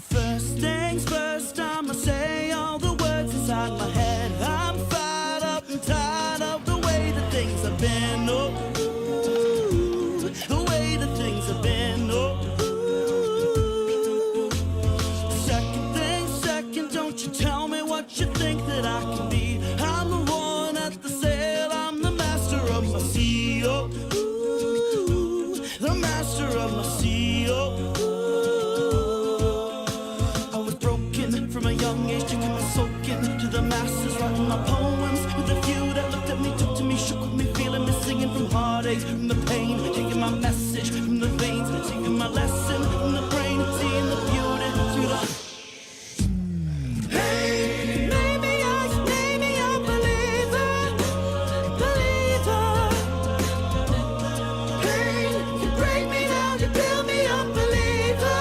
First things first, I'ma say all the words inside my head. I'm fired up and tired of the way that things have been. Oh, the way that things have been. Oh, second thing second, don't you tell me what you think that I can be. I'm the one at the sail, I'm the master of my sea. Oh, the master of my sea. Oh, from a young age, taking my soaking to the masses, writing my poems with a few that looked at me, took to me, shook with me, feeling me, singing from heartache, from the pain, taking my message from the veins, singing my lesson from the brain, seeing the beauty through the... Hey, maybe I'm a believer. Pain, you break me down, you build me up, believer.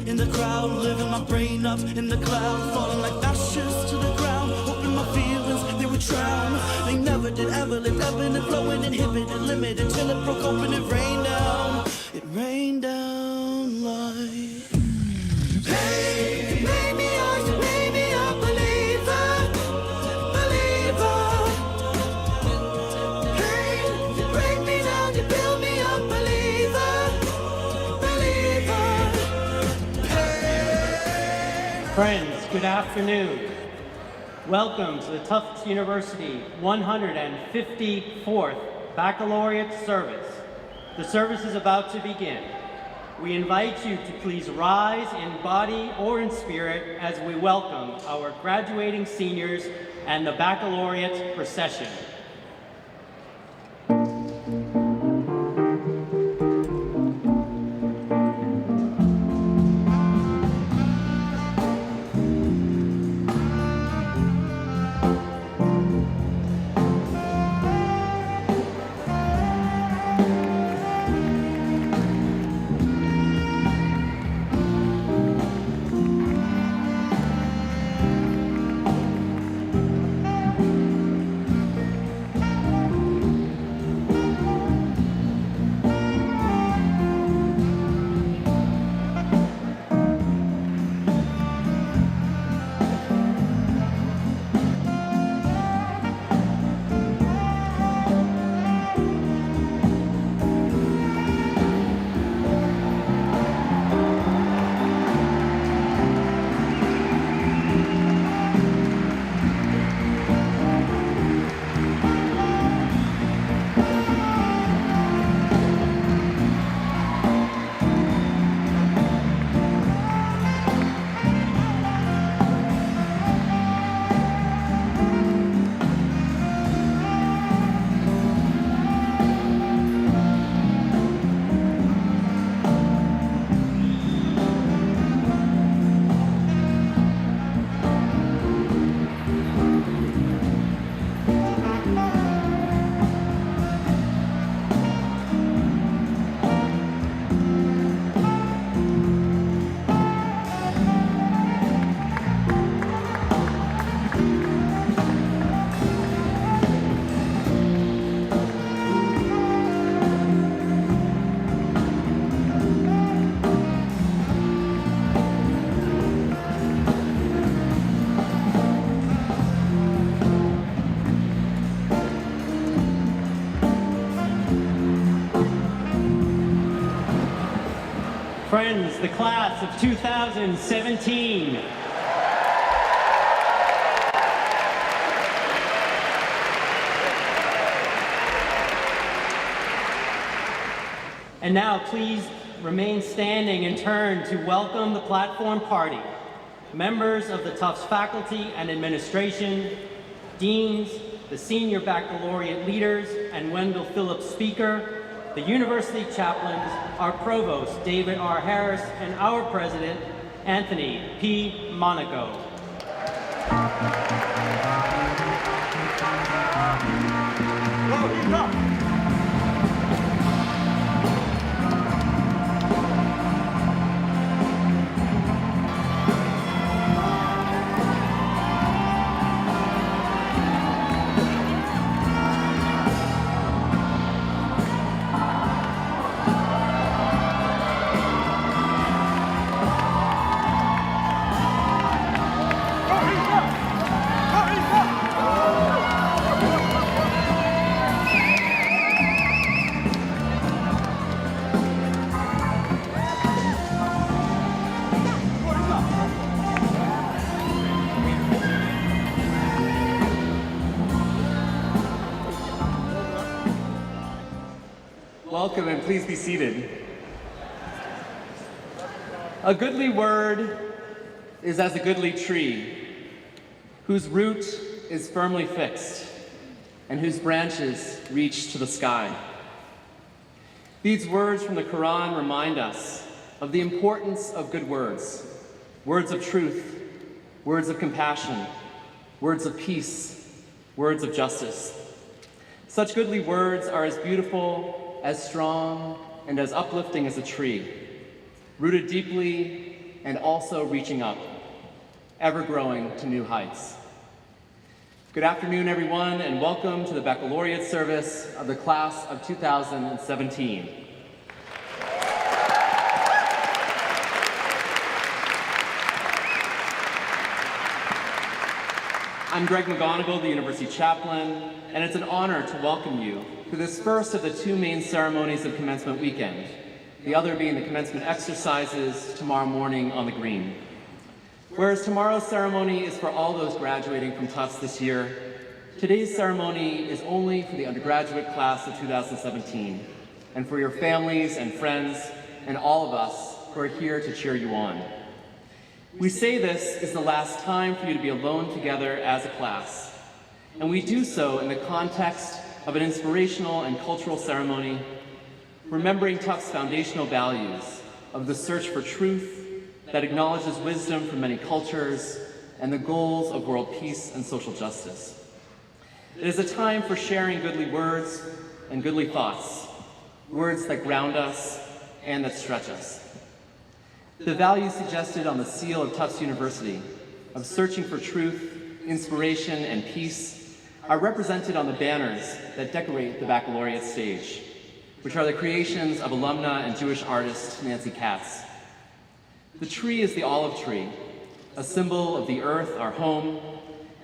In the crowd, living my brain up in the cloud, falling like ashes to the ground, hoping my feelings, they would drown. They never did, ever lived, ebbing and flowing, inhibited, limited, till it broke open and rained down. It rained down like... Hey, maybe I'm a believer. Hey, you break me down, you build me up, believer. Friends, good afternoon. Welcome to the Tufts University 154th Baccalaureate service. The service is about to begin. We invite you to please rise in body or in spirit as we welcome our graduating seniors and the baccalaureate procession. Friends, the class of 2017. And now please remain standing and turn to welcome the platform party. members of the Tufts faculty and administration, deans, the senior baccalaureate leaders, and Wendell Phillips speaker, the university chaplains, our provost, David R. Harris, and our president, Anthony P. Monaco. Welcome and please be seated. A goodly word is as a goodly tree, whose root is firmly fixed and whose branches reach to the sky. These words from the Quran remind us of the importance of good words, words of truth, words of compassion, words of peace, words of justice. Such goodly words are as beautiful, as strong, and as uplifting as a tree, rooted deeply and also reaching up, ever growing to new heights. Good afternoon, everyone, and welcome to the baccalaureate service of the class of 2017. I'm Greg McGonigal, the university chaplain, and it's an honor to welcome you to this first of the two main ceremonies of commencement weekend, the other being the commencement exercises tomorrow morning on the green. Whereas tomorrow's ceremony is for all those graduating from Tufts this year, today's ceremony is only for the undergraduate class of 2017, and for your families and friends and all of us who are here to cheer you on. We say this is the last time for you to be alone together as a class, and we do so in the context of an inspirational and cultural ceremony, remembering Tufts' foundational values of the search for truth that acknowledges wisdom from many cultures and the goals of world peace and social justice. It is a time for sharing goodly words and goodly thoughts, words that ground us and that stretch us. The values suggested on the seal of Tufts University of searching for truth, inspiration, and peace are represented on the banners that decorate the baccalaureate stage, which are the creations of alumna and Jewish artist Nancy Katz. The tree is the olive tree, a symbol of the earth, our home,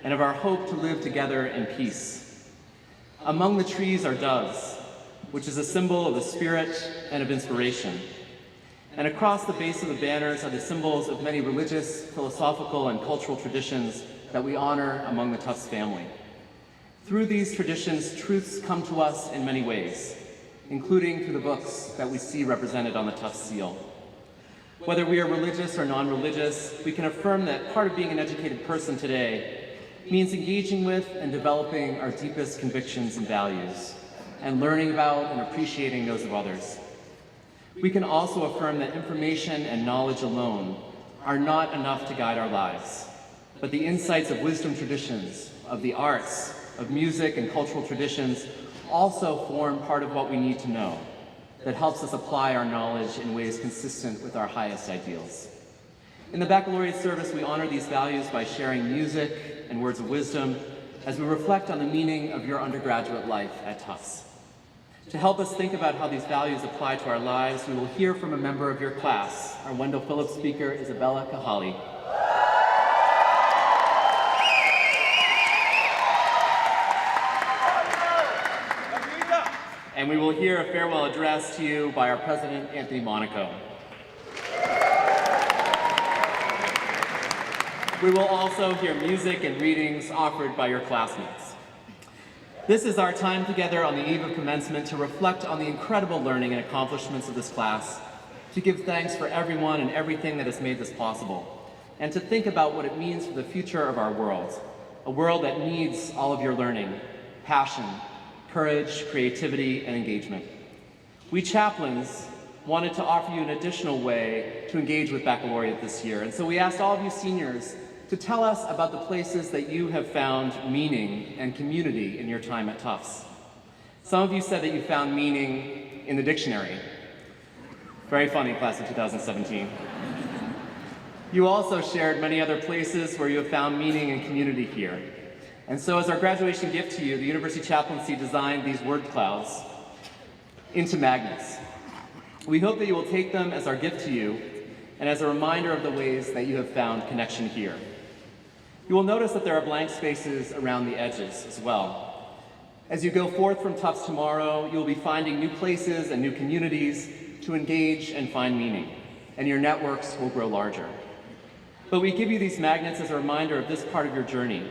and of our hope to live together in peace. Among the trees are doves, which is a symbol of the spirit and of inspiration. And across the base of the banners are the symbols of many religious, philosophical, and cultural traditions that we honor among the Tufts family. Through these traditions, truths come to us in many ways, including through the books that we see represented on the Tufts seal. Whether we are religious or non-religious, we can affirm that part of being an educated person today means engaging with and developing our deepest convictions and values, and learning about and appreciating those of others. We can also affirm that information and knowledge alone are not enough to guide our lives, but the insights of wisdom traditions, of the arts, of music and cultural traditions also form part of what we need to know that helps us apply our knowledge in ways consistent with our highest ideals. In the baccalaureate service, we honor these values by sharing music and words of wisdom as we reflect on the meaning of your undergraduate life at Tufts. To help us think about how these values apply to our lives, we will hear from a member of your class, our Wendell Phillips speaker, Isabella Kahhale. And we will hear a farewell address to you by our president, Anthony Monaco. We will also hear music and readings offered by your classmates. This is our time together on the eve of commencement to reflect on the incredible learning and accomplishments of this class, to give thanks for everyone and everything that has made this possible, and to think about what it means for the future of our world, a world that needs all of your learning, passion, courage, creativity, and engagement. We chaplains wanted to offer you an additional way to engage with Baccalaureate this year, and so we asked all of you seniors to tell us about the places that you have found meaning and community in your time at Tufts. Some of you said that you found meaning in the dictionary. Very funny, class of 2017. You also shared many other places where you have found meaning and community here. And so as our graduation gift to you, the University Chaplaincy designed these word clouds into magnets. We hope that you will take them as our gift to you and as a reminder of the ways that you have found connection here. You will notice that there are blank spaces around the edges as well. As you go forth from Tufts tomorrow, you will be finding new places and new communities to engage and find meaning, and your networks will grow larger. But we give you these magnets as a reminder of this part of your journey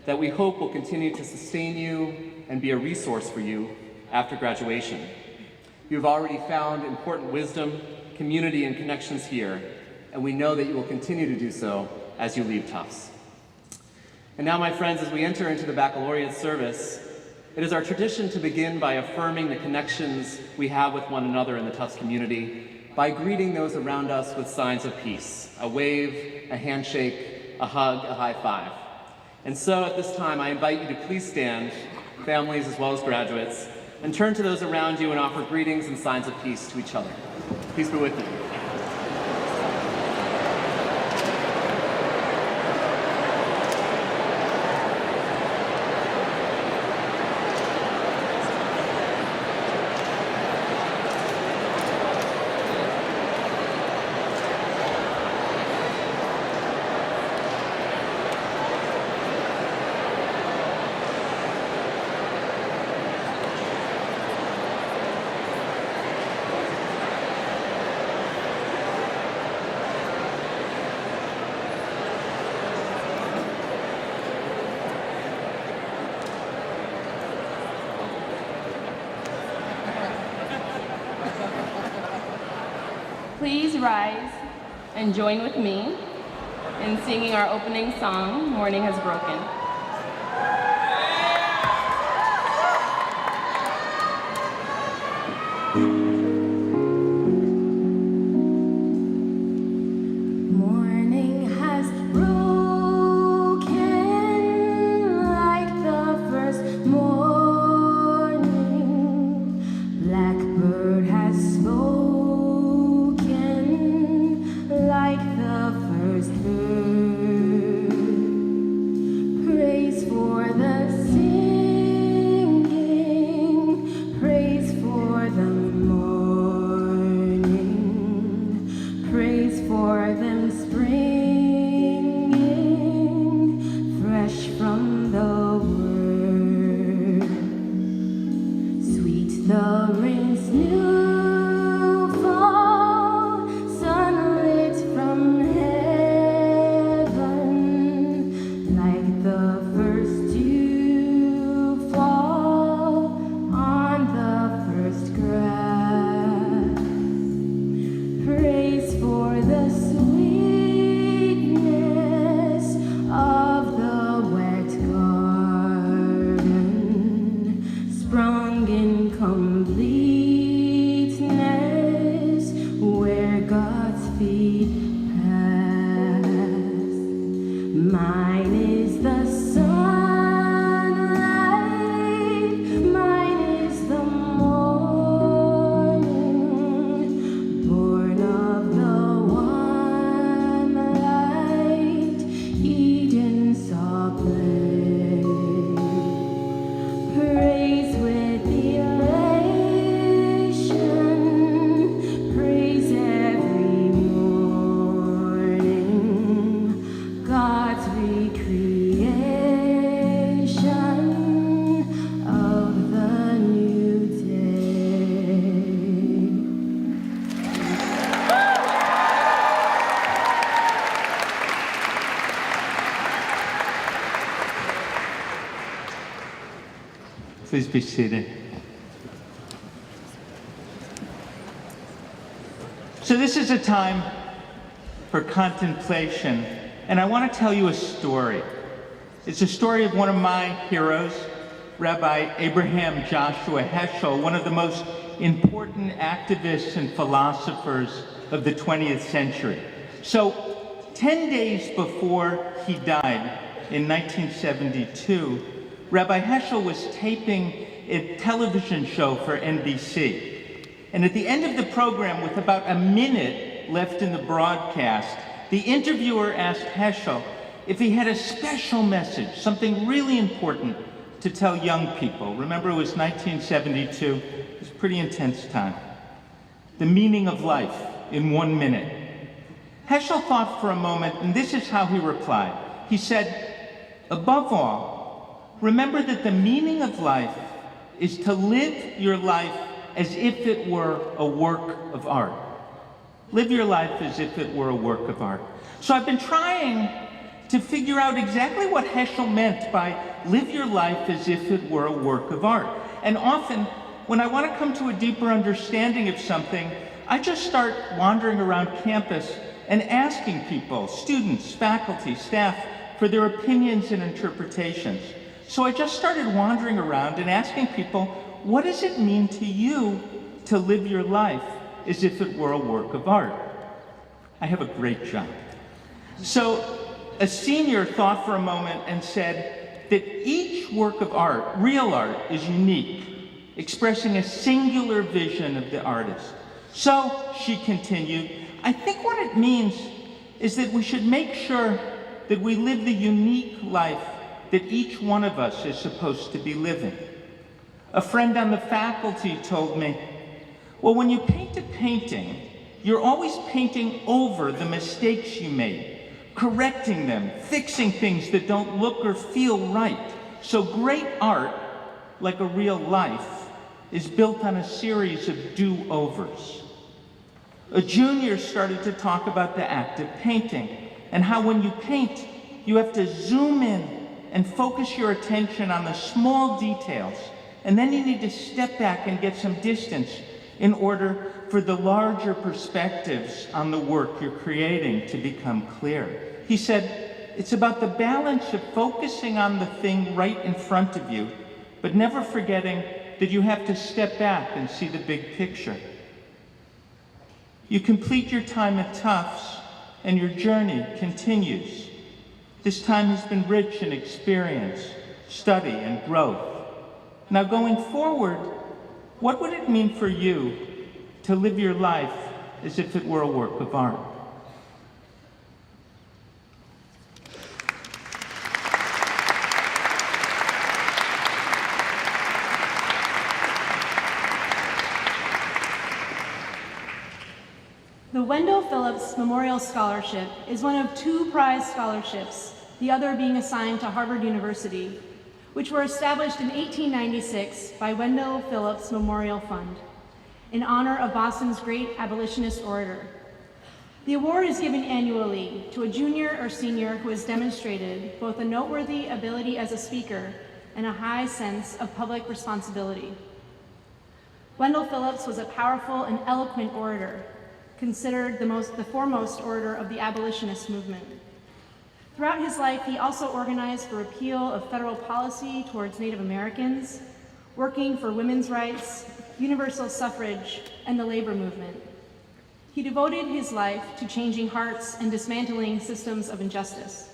that we hope will continue to sustain you and be a resource for you after graduation. You've already found important wisdom, community, and connections here, and we know that you will continue to do so as you leave Tufts. And now, my friends, as we enter into the baccalaureate service, it is our tradition to begin by affirming the connections we have with one another in the Tufts community by greeting those around us with signs of peace, a wave, a handshake, a hug, a high five. And so at this time, I invite you to please stand, families as well as graduates, and turn to those around you and offer greetings and signs of peace to each other. Peace be with you. Please rise and join with me in singing our opening song, Morning Has Broken. Morning has broken like the first morning. Blackbird has spoken like the first bird. Praise for the singing, praise for the morning, praise for them springing fresh from the word. Sweet the rain's new fall, sunlit from heaven, like the first dew fall on the first grass. Praise for the sweetness of the wet garden, sprung in completeness where God's feet pass. Mine is the sunlight, mine is the morning, born of the one light Eden saw play. Praise with elation, praise every morning, God's recreation of the new day. Please be seated. So this is a time for contemplation and I want to tell you a story. It's a story of one of my heroes, Rabbi Abraham Joshua Heschel, one of the most important activists and philosophers of the 20th century. So 10 days before he died in 1972, Rabbi Heschel was taping a television show for NBC. And at the end of the program, with about a minute left in the broadcast, the interviewer asked Heschel if he had a special message, something really important to tell young people. Remember, it was 1972. It was a pretty intense time. The meaning of life in 1 minute. Heschel thought for a moment, and this is how he replied. He said, above all, remember that the meaning of life is to live your life as if it were a work of art. Live your life as if it were a work of art. So I've been trying to figure out exactly what Heschel meant by live your life as if it were a work of art. And often, when I want to come to a deeper understanding of something, I just start wandering around campus and asking people, students, faculty, staff, for their opinions and interpretations. So I just started wandering around and asking people, what does it mean to you to live your life as if it were a work of art? I have a great job. So a senior thought for a moment and said that each work of art, real art, is unique, expressing a singular vision of the artist. So, she continued, I think what it means is that we should make sure that we live the unique life that each one of us is supposed to be living. A friend on the faculty told me, well, when you paint a painting, you're always painting over the mistakes you made, correcting them, fixing things that don't look or feel right. So great art, like a real life, is built on a series of do-overs. A junior started to talk about the act of painting and how when you paint, you have to zoom in and focus your attention on the small details, and then you need to step back and get some distance in order for the larger perspectives on the work you're creating to become clear. He said, it's about the balance of focusing on the thing right in front of you, but never forgetting that you have to step back and see the big picture. You complete your time at Tufts, and your journey continues. This time has been rich in experience, study, and growth. Now going forward, what would it mean for you to live your life as if it were a work of art? The Wendell Phillips Memorial Scholarship is one of 2 prize scholarships, the other being assigned to Harvard University, which were established in 1896 by Wendell Phillips Memorial Fund in honor of Boston's great abolitionist orator. The award is given annually to a junior or senior who has demonstrated both a noteworthy ability as a speaker and a high sense of public responsibility. Wendell Phillips was a powerful and eloquent orator, considered the foremost orator of the abolitionist movement. Throughout his life, he also organized for repeal of federal policy towards Native Americans, working for women's rights, universal suffrage, and the labor movement. He devoted his life to changing hearts and dismantling systems of injustice.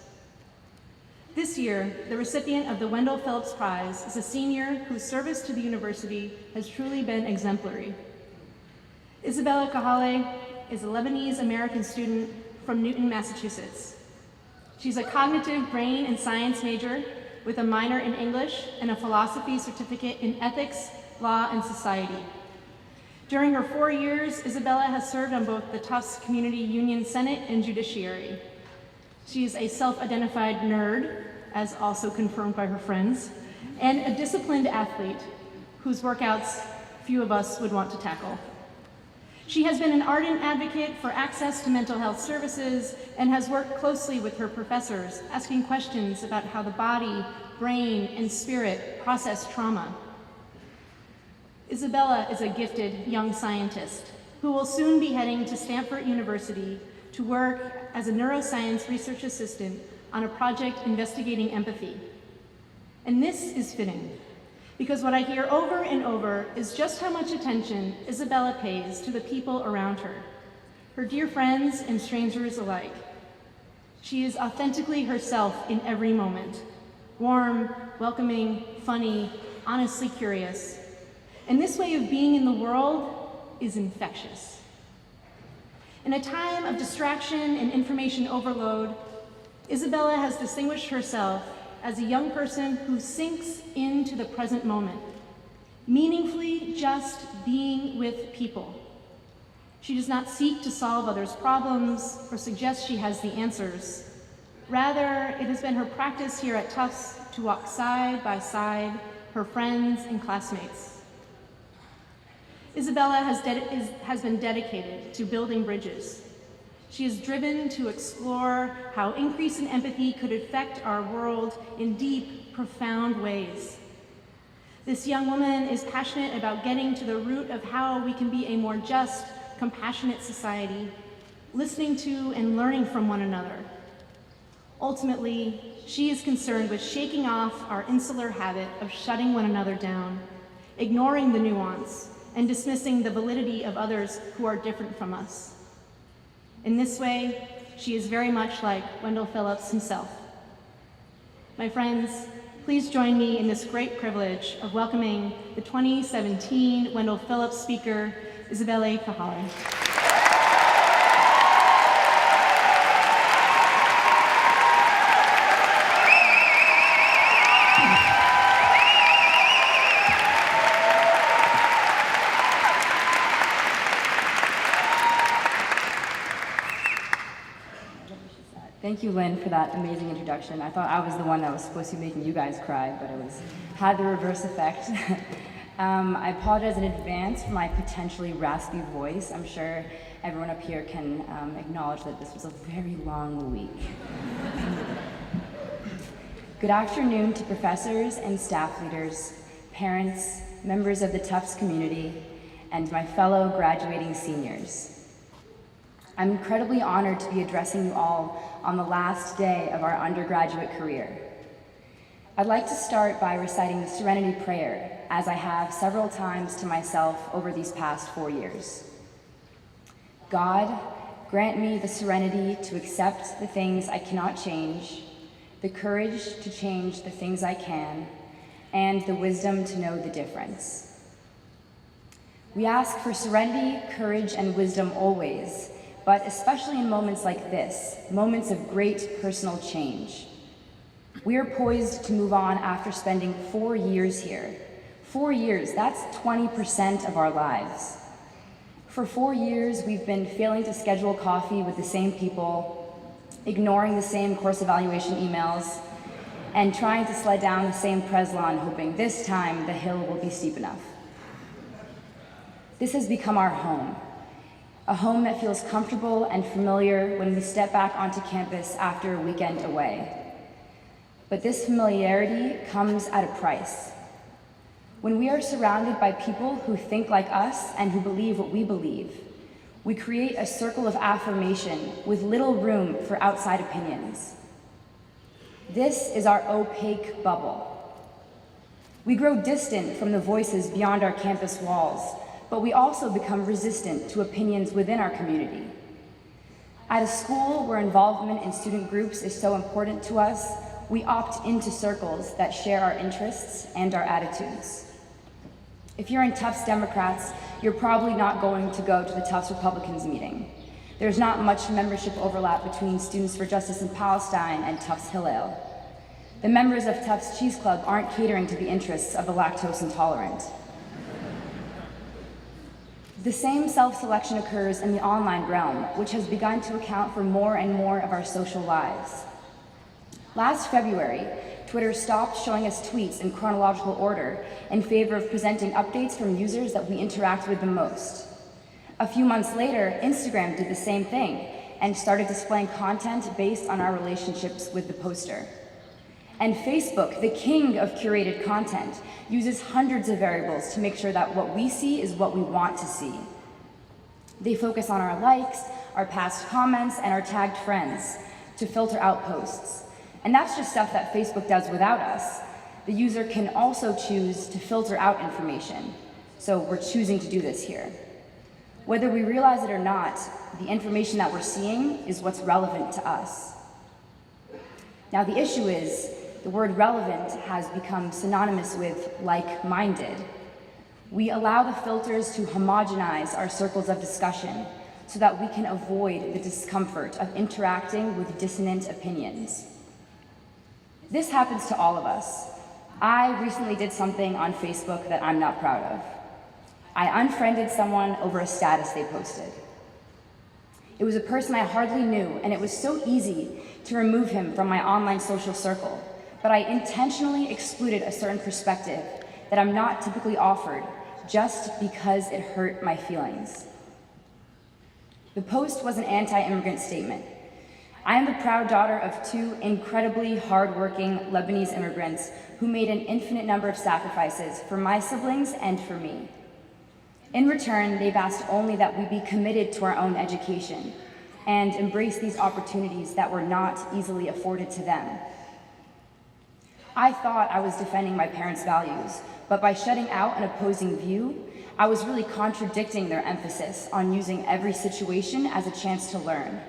This year, the recipient of the Wendell Phillips Prize is a senior whose service to the university has truly been exemplary. Isabella Kahhale is a Lebanese-American student from Newton, Massachusetts. She's a cognitive brain and science major with a minor in English and a philosophy certificate in ethics, law, and society. During her 4 years, Isabella has served on both the Tufts Community Union Senate and Judiciary. She is a self-identified nerd, as also confirmed by her friends, and a disciplined athlete whose workouts few of us would want to tackle. She has been an ardent advocate for access to mental health services and has worked closely with her professors, asking questions about how the body, brain, and spirit process trauma. Isabella is a gifted young scientist who will soon be heading to Stanford University to work as a neuroscience research assistant on a project investigating empathy. And this is fitting, because what I hear over and over is just how much attention Isabella pays to the people around her dear friends and strangers alike. She is authentically herself in every moment, warm, welcoming, funny, honestly curious. And this way of being in the world is infectious. In a time of distraction and information overload, Isabella has distinguished herself as a young person who sinks into the present moment, meaningfully just being with people. She does not seek to solve others' problems or suggest she has the answers. Rather, it has been her practice here at Tufts to walk side by side her friends and classmates. Isabella has been dedicated to building bridges. She is driven to explore how increase in empathy could affect our world in deep, profound ways. This young woman is passionate about getting to the root of how we can be a more just, compassionate society, listening to and learning from one another. Ultimately, she is concerned with shaking off our insular habit of shutting one another down, ignoring the nuance, and dismissing the validity of others who are different from us. In this way, she is very much like Wendell Phillips himself. My friends, please join me in this great privilege of welcoming the 2017 Wendell Phillips speaker, Isabella Kahhale. Thank you, Lynn, for that amazing introduction. I thought I was the one that was supposed to be making you guys cry, but it had the reverse effect. I apologize in advance for my potentially raspy voice. I'm sure everyone up here can acknowledge that this was a very long week. Good afternoon to professors and staff leaders, parents, members of the Tufts community, and my fellow graduating seniors. I'm incredibly honored to be addressing you all on the last day of our undergraduate career. I'd like to start by reciting the Serenity Prayer, as I have several times to myself over these past 4 years. God, grant me the serenity to accept the things I cannot change, the courage to change the things I can, and the wisdom to know the difference. We ask for serenity, courage, and wisdom always, but especially in moments like this, moments of great personal change. We are poised to move on after spending 4 years here. 4 years, that's 20% of our lives. For 4 years, we've been failing to schedule coffee with the same people, ignoring the same course evaluation emails, and trying to sled down the same Preslon, hoping this time the hill will be steep enough. This has become our home. A home that feels comfortable and familiar when we step back onto campus after a weekend away. But this familiarity comes at a price. When we are surrounded by people who think like us and who believe what we believe, we create a circle of affirmation with little room for outside opinions. This is our opaque bubble. We grow distant from the voices beyond our campus walls, but we also become resistant to opinions within our community. At a school where involvement in student groups is so important to us, we opt into circles that share our interests and our attitudes. If you're in Tufts Democrats, you're probably not going to go to the Tufts Republicans meeting. There's not much membership overlap between Students for Justice in Palestine and Tufts Hillel. The members of Tufts Cheese Club aren't catering to the interests of the lactose intolerant. The same self-selection occurs in the online realm, which has begun to account for more and more of our social lives. Last February, Twitter stopped showing us tweets in chronological order in favor of presenting updates from users that we interact with the most. A few months later, Instagram did the same thing and started displaying content based on our relationships with the poster. And Facebook, the king of curated content, uses hundreds of variables to make sure that what we see is what we want to see. They focus on our likes, our past comments, and our tagged friends to filter out posts. And that's just stuff that Facebook does without us. The user can also choose to filter out information. So we're choosing to do this here. Whether we realize it or not, the information that we're seeing is what's relevant to us. Now the issue is, the word relevant has become synonymous with like-minded. We allow the filters to homogenize our circles of discussion so that we can avoid the discomfort of interacting with dissonant opinions. This happens to all of us. I recently did something on Facebook that I'm not proud of. I unfriended someone over a status they posted. It was a person I hardly knew, and it was so easy to remove him from my online social circle, but I intentionally excluded a certain perspective that I'm not typically offered just because it hurt my feelings. The post was an anti-immigrant statement. I am the proud daughter of two incredibly hardworking Lebanese immigrants who made an infinite number of sacrifices for my siblings and for me. In return, they've asked only that we be committed to our own education and embrace these opportunities that were not easily afforded to them. I thought I was defending my parents' values, but by shutting out an opposing view, I was really contradicting their emphasis on using every situation as a chance to learn.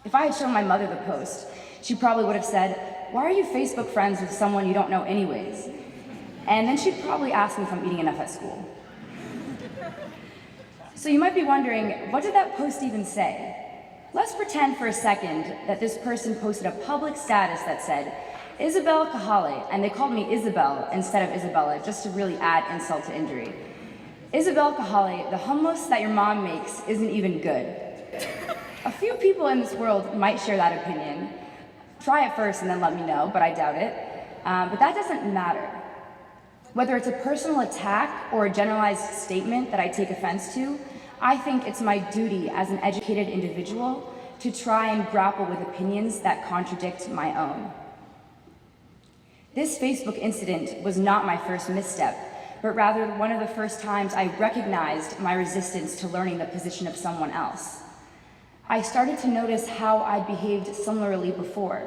If I had shown my mother the post, she probably would have said, "Why are you Facebook friends with someone you don't know anyways?" And then she'd probably ask me if I'm eating enough at school. So you might be wondering, what did that post even say? Let's pretend for a second that this person posted a public status that said, "Isabella Kahhale," and they called me Isabel instead of Isabella, just to really add insult to injury. "Isabella Kahhale, the hummus that your mom makes isn't even good." A few people in this world might share that opinion. Try it first and then let me know, but I doubt it. But that doesn't matter. Whether it's a personal attack or a generalized statement that I take offense to, I think it's my duty as an educated individual to try and grapple with opinions that contradict my own. This Facebook incident was not my first misstep, but rather one of the first times I recognized my resistance to learning the position of someone else. I started to notice how I'd behaved similarly before.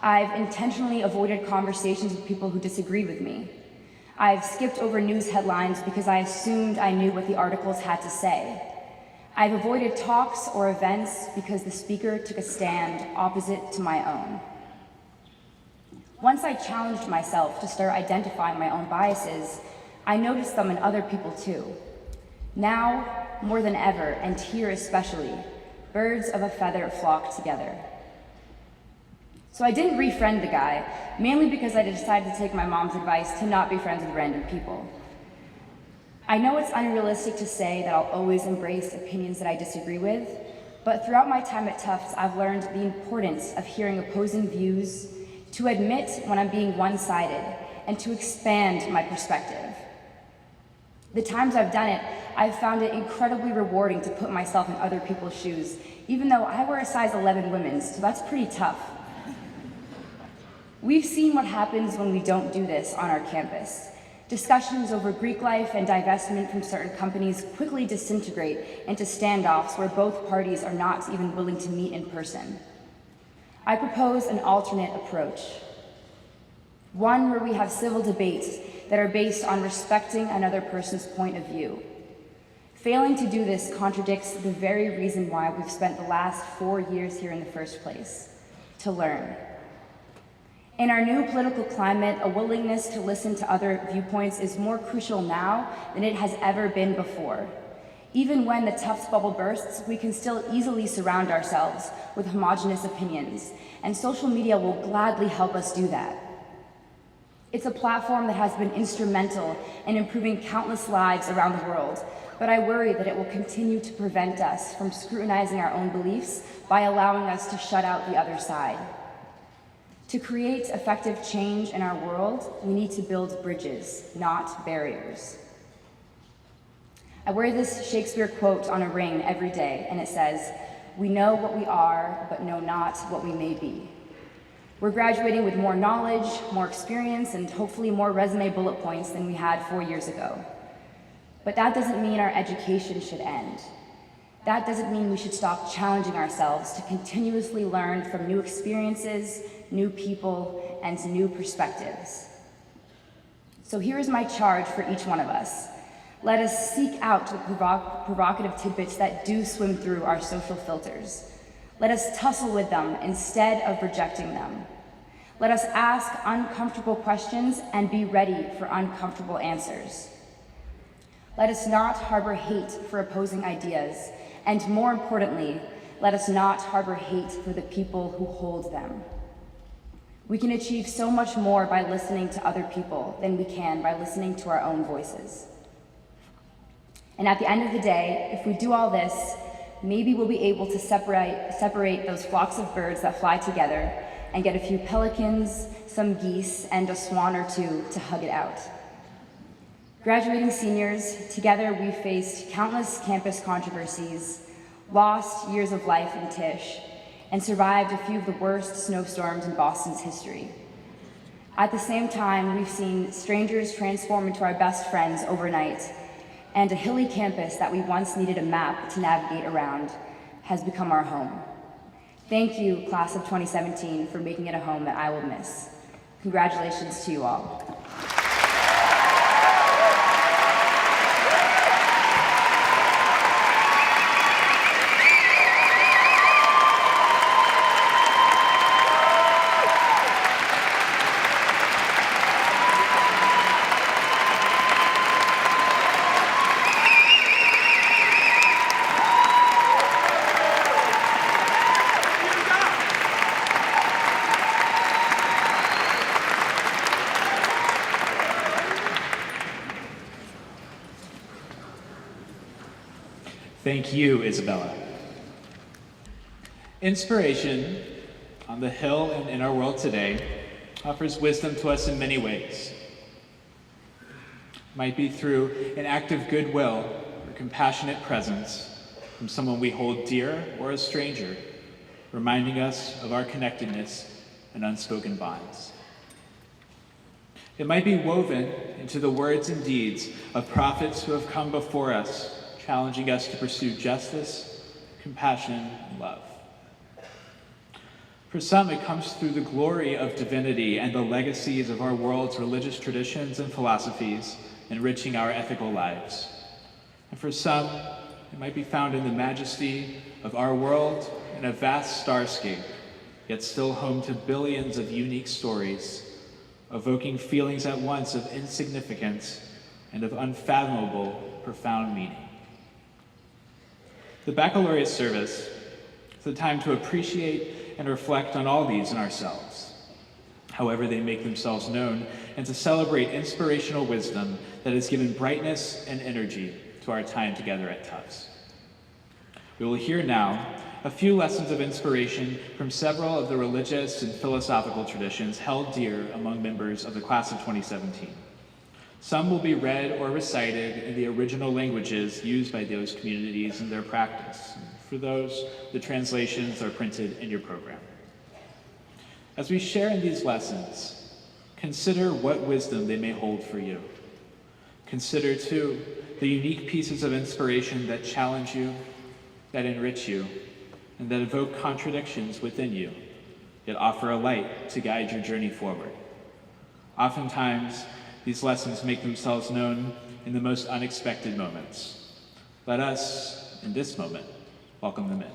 I've intentionally avoided conversations with people who disagree with me. I've skipped over news headlines because I assumed I knew what the articles had to say. I've avoided talks or events because the speaker took a stand opposite to my own. Once I challenged myself to start identifying my own biases, I noticed them in other people too. Now, more than ever, and here especially, birds of a feather flock together. So I didn't refriend the guy, mainly because I decided to take my mom's advice to not be friends with random people. I know it's unrealistic to say that I'll always embrace opinions that I disagree with, but throughout my time at Tufts, I've learned the importance of hearing opposing views, to admit when I'm being one-sided, and to expand my perspective. The times I've done it, I've found it incredibly rewarding to put myself in other people's shoes, even though I wear a size 11 women's, so that's pretty tough. We've seen what happens when we don't do this on our campus. Discussions over Greek life and divestment from certain companies quickly disintegrate into standoffs where both parties are not even willing to meet in person. I propose an alternate approach. One where we have civil debates that are based on respecting another person's point of view. Failing to do this contradicts the very reason why we've spent the last 4 years here in the first place, to learn. In our new political climate, a willingness to listen to other viewpoints is more crucial now than it has ever been before. Even when the Tufts bubble bursts, we can still easily surround ourselves with homogenous opinions, and social media will gladly help us do that. It's a platform that has been instrumental in improving countless lives around the world, but I worry that it will continue to prevent us from scrutinizing our own beliefs by allowing us to shut out the other side. To create effective change in our world, we need to build bridges, not barriers. I wear this Shakespeare quote on a ring every day, and it says, "We know what we are, but know not what we may be." We're graduating with more knowledge, more experience, and hopefully more resume bullet points than we had 4 years ago. But that doesn't mean our education should end. That doesn't mean we should stop challenging ourselves to continuously learn from new experiences, new people, and new perspectives. So here is my charge for each one of us. Let us seek out the provocative tidbits that do swim through our social filters. Let us tussle with them instead of rejecting them. Let us ask uncomfortable questions and be ready for uncomfortable answers. Let us not harbor hate for opposing ideas, and more importantly, let us not harbor hate for the people who hold them. We can achieve so much more by listening to other people than we can by listening to our own voices. And at the end of the day, if we do all this, maybe we'll be able to separate those flocks of birds that fly together and get a few pelicans, some geese, and a swan or two to hug it out. Graduating seniors, together we faced countless campus controversies, lost years of life in Tisch, and survived a few of the worst snowstorms in Boston's history. At the same time, we've seen strangers transform into our best friends overnight, and a hilly campus that we once needed a map to navigate around has become our home. Thank you, class of 2017, for making it a home that I will miss. Congratulations to you all. Thank you, Isabella. Inspiration on the Hill and in our world today offers wisdom to us in many ways. It might be through an act of goodwill or compassionate presence from someone we hold dear or a stranger, reminding us of our connectedness and unspoken bonds. It might be woven into the words and deeds of prophets who have come before us, challenging us to pursue justice, compassion, and love. For some, it comes through the glory of divinity and the legacies of our world's religious traditions and philosophies, enriching our ethical lives. And for some, it might be found in the majesty of our world in a vast starscape, yet still home to billions of unique stories, evoking feelings at once of insignificance and of unfathomable, profound meaning. The baccalaureate service is a time to appreciate and reflect on all these in ourselves, however they make themselves known, and to celebrate inspirational wisdom that has given brightness and energy to our time together at Tufts. We will hear now a few lessons of inspiration from several of the religious and philosophical traditions held dear among members of the class of 2017. Some will be read or recited in the original languages used by those communities in their practice. For those, the translations are printed in your program. As we share in these lessons, consider what wisdom they may hold for you. Consider, too, the unique pieces of inspiration that challenge you, that enrich you, and that evoke contradictions within you, yet offer a light to guide your journey forward. Oftentimes, these lessons make themselves known in the most unexpected moments. Let us, in this moment, welcome them in.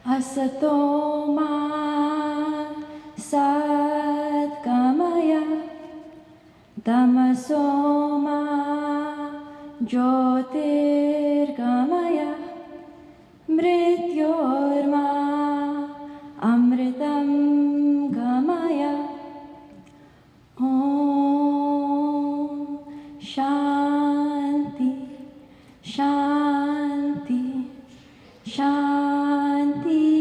Asatoma Satgamaya Tamasoma Jyotirgamaya Mrityorma Amritam Gamaya Om Shanti Shanti Shanti.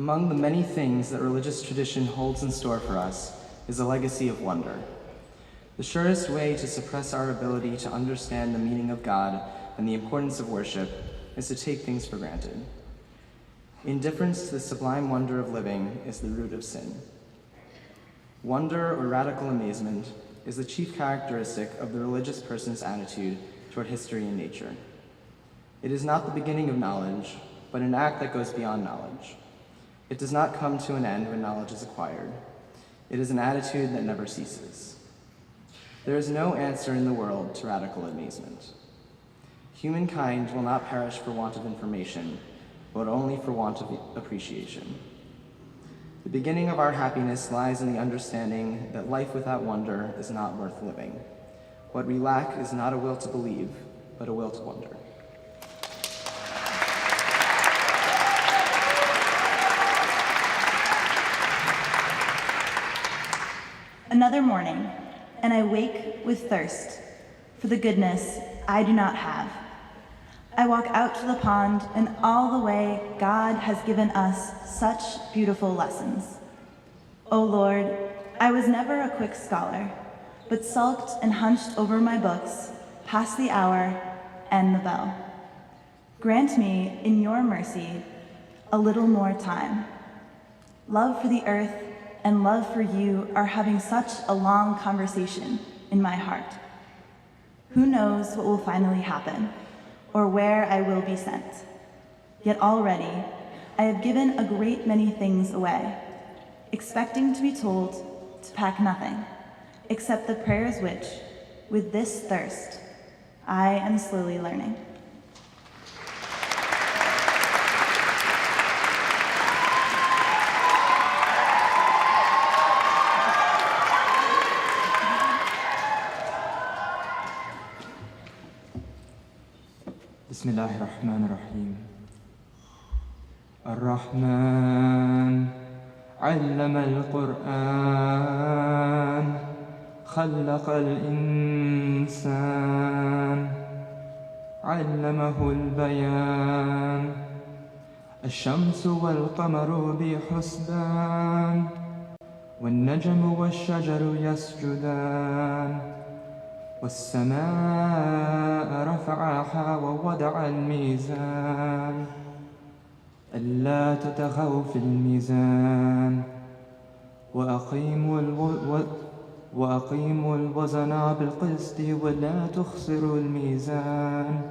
Among the many things that religious tradition holds in store for us is a legacy of wonder. The surest way to suppress our ability to understand the meaning of God and the importance of worship is to take things for granted. Indifference to the sublime wonder of living is the root of sin. Wonder or radical amazement is the chief characteristic of the religious person's attitude toward history and nature. It is not the beginning of knowledge, but an act that goes beyond knowledge. It does not come to an end when knowledge is acquired. It is an attitude that never ceases. There is no answer in the world to radical amazement. Humankind will not perish for want of information, but only for want of appreciation. The beginning of our happiness lies in the understanding that life without wonder is not worth living. What we lack is not a will to believe, but a will to wonder. Another morning, and I wake with thirst for the goodness I do not have. I walk out to the pond, and all the way God has given us such beautiful lessons. O Lord, I was never a quick scholar, but sulked and hunched over my books past the hour and the bell. Grant me, in your mercy, a little more time. Love for the earth and love for you are having such a long conversation in my heart. Who knows what will finally happen, or where I will be sent? Yet already, I have given a great many things away, expecting to be told to pack nothing, except the prayers which, with this thirst, I am slowly learning. بسم الله الرحمن الرحيم. الرحمن علم القرآن خلق الإنسان علمه البيان الشمس والقمر بحسبان والنجم والشجر يسجدان والسماء رفعها ووضع الميزان ألا تطغوا في الميزان وأقيموا الوزن بالقسط ولا تخسروا الميزان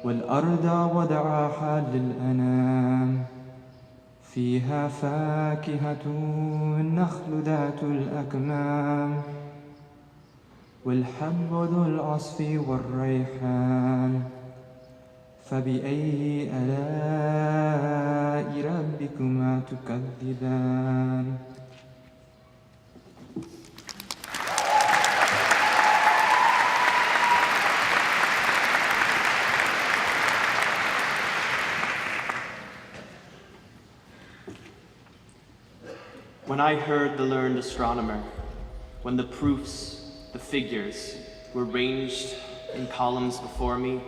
والأرض وضعها للأنام فيها فاكهة النخل ذات الأكمام والحب ذو العصف والريحان فبأي آلاء ربكما تكذبان. When I heard the learned astronomer, when the proofs, the figures were ranged in columns before me,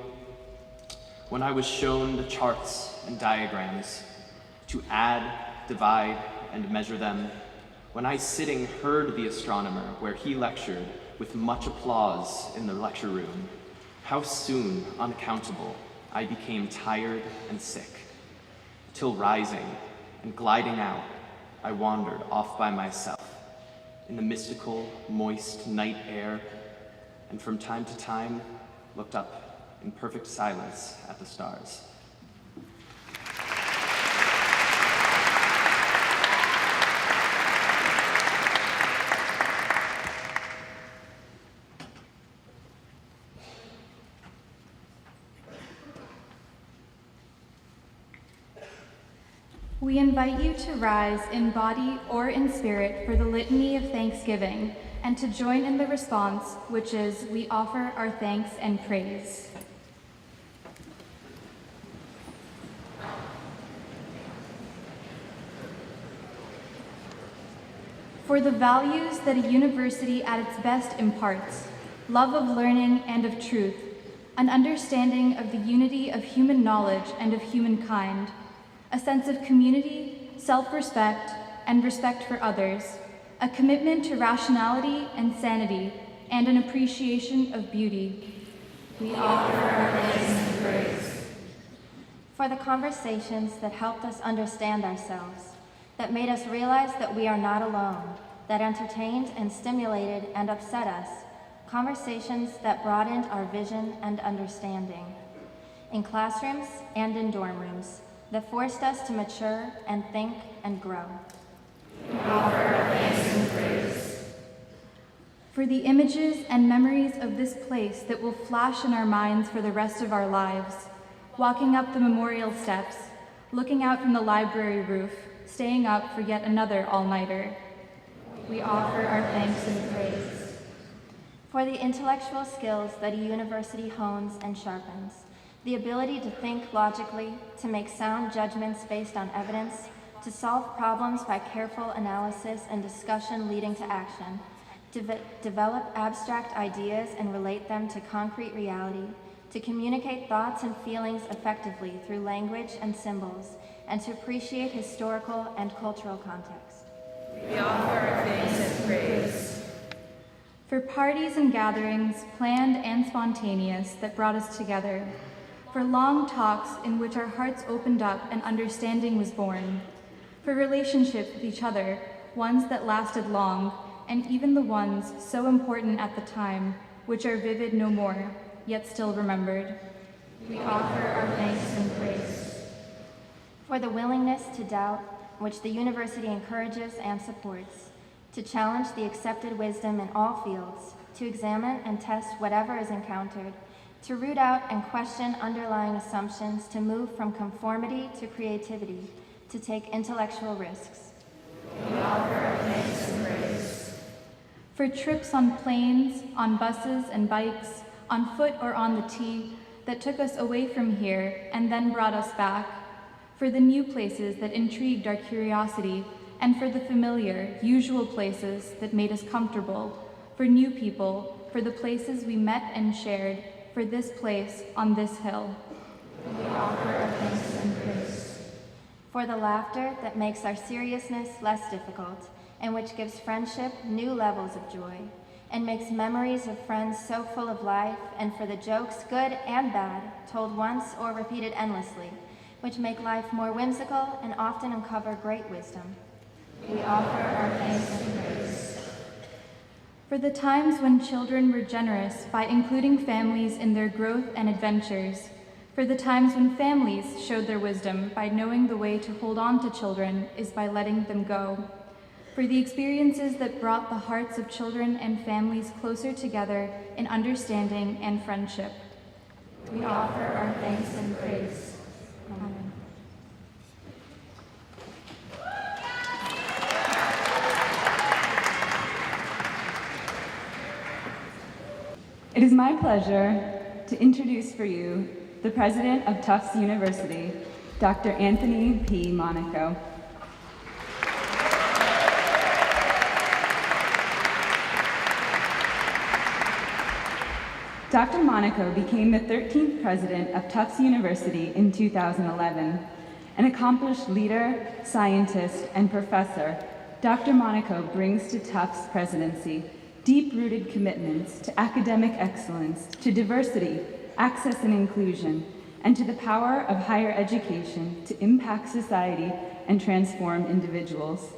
when I was shown the charts and diagrams to add, divide, and measure them, when I sitting heard the astronomer where he lectured with much applause in the lecture room, how soon, unaccountable, I became tired and sick, till rising and gliding out, I wandered off by myself in the mystical, moist night air, and from time to time looked up in perfect silence at the stars. We invite you to rise in body or in spirit for the litany of thanksgiving and to join in the response, which is, we offer our thanks and praise. For the values that a university at its best imparts, love of learning and of truth, an understanding of the unity of human knowledge and of humankind, a sense of community, self-respect, and respect for others, a commitment to rationality and sanity, and an appreciation of beauty. We offer our thanks and praise. For the conversations that helped us understand ourselves, that made us realize that we are not alone, that entertained and stimulated and upset us, conversations that broadened our vision and understanding. In classrooms and in dorm rooms, that forced us to mature and think and grow. We offer our thanks and praise. For the images and memories of this place that will flash in our minds for the rest of our lives, walking up the memorial steps, looking out from the library roof, staying up for yet another all-nighter. We offer our thanks and praise. For the intellectual skills that a university hones and sharpens, the ability to think logically, to make sound judgments based on evidence, to solve problems by careful analysis and discussion leading to action, to develop abstract ideas and relate them to concrete reality, to communicate thoughts and feelings effectively through language and symbols, and to appreciate historical and cultural context. We offer our thanks and praise. For parties and gatherings, planned and spontaneous, that brought us together. For long talks in which our hearts opened up and understanding was born. For relationships with each other, ones that lasted long, and even the ones so important at the time, which are vivid no more, yet still remembered. We offer our thanks and praise. For the willingness to doubt, which the university encourages and supports, to challenge the accepted wisdom in all fields, to examine and test whatever is encountered, to root out and question underlying assumptions, to move from conformity to creativity, to take intellectual risks. We offer our thanks and praise. For trips on planes, on buses and bikes, on foot or on the T, that took us away from here and then brought us back. For the new places that intrigued our curiosity, and for the familiar, usual places that made us comfortable. For new people, for the places we met and shared, for this place on this hill. We offer our thanks and praise. For the laughter that makes our seriousness less difficult, and which gives friendship new levels of joy, and makes memories of friends so full of life, and for the jokes, good and bad, told once or repeated endlessly, which make life more whimsical and often uncover great wisdom. We offer our thanks and praise. For the times when children were generous by including families in their growth and adventures. For the times when families showed their wisdom by knowing the way to hold on to children is by letting them go. For the experiences that brought the hearts of children and families closer together in understanding and friendship. We offer our thanks and praise. Amen. It is my pleasure to introduce for you the president of Tufts University, Dr. Anthony P. Monaco. Dr. Monaco became the 13th president of Tufts University in 2011. An accomplished leader, scientist, and professor, Dr. Monaco brings to Tufts presidency deep-rooted commitments to academic excellence, to diversity, access and inclusion, and to the power of higher education to impact society and transform individuals.